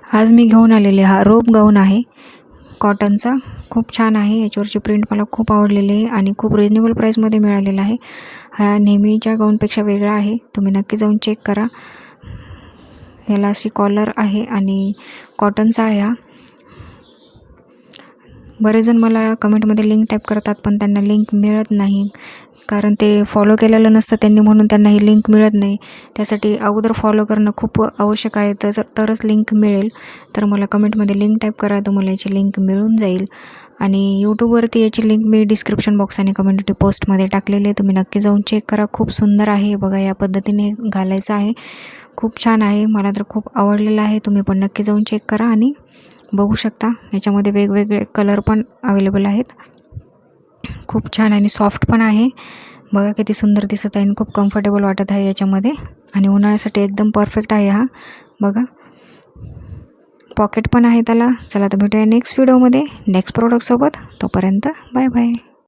आज मी घेऊन आलेले हा रोप गाऊन आहे कॉटनचा. खूप छान आहे. याच्यावरची प्रिंट मला खूप आवडलेली आहे आणि खूप रिजनेबल प्राईसमध्ये मिळालेला आहे. हा नेहमीच्या गाऊनपेक्षा वेगळा आहे. तुम्ही नक्की जाऊन चेक करा. याला अशी कॉलर आहे आणि कॉटनचा आहे हा. बरेच जण मला कमेंटमध्ये लिंक टाईप करतात, पण त्यांना लिंक मिळत नाही, कारण ते फॉलो केलेलं नसतं त्यांनी, म्हणून त्यांना ही लिंक मिळत नाही. त्यासाठी अगोदर फॉलो करणं खूप आवश्यक आहे, तरच लिंक मिळेल. तर मला कमेंटमध्ये लिंक टाईप करा, तुम्हाला याची लिंक मिळून जाईल. आणि यूट्यूबवरती याची लिंक मी डिस्क्रिप्शन बॉक्स आणि कम्युनिटी पोस्टमध्ये टाकलेली आहे. तुम्ही नक्की जाऊन चेक करा. खूप सुंदर आहे बघा. या पद्धतीने घालायचं आहे. खूप छान आहे. मला तर खूप आवडलेलं आहे. तुम्ही पण नक्की जाऊन चेक करा आणि बघू शकता. याच्यामध्ये वेगवेगळे कलर पण अवेलेबल आहेत. खूप छान आणि सॉफ्ट पण आहे. बघा किती सुंदर दिसत आहे आणि खूप कम्फर्टेबल वाटत आहे याच्यामध्ये. आणि उन्हाळ्यासाठी एकदम परफेक्ट आहे हा. बघा, पॉकेट पण आहे त्याला. चला तर भेटूया नेक्स्ट व्हिडिओमध्ये नेक्स्ट प्रोडक्टसोबत. तोपर्यंत बाय बाय.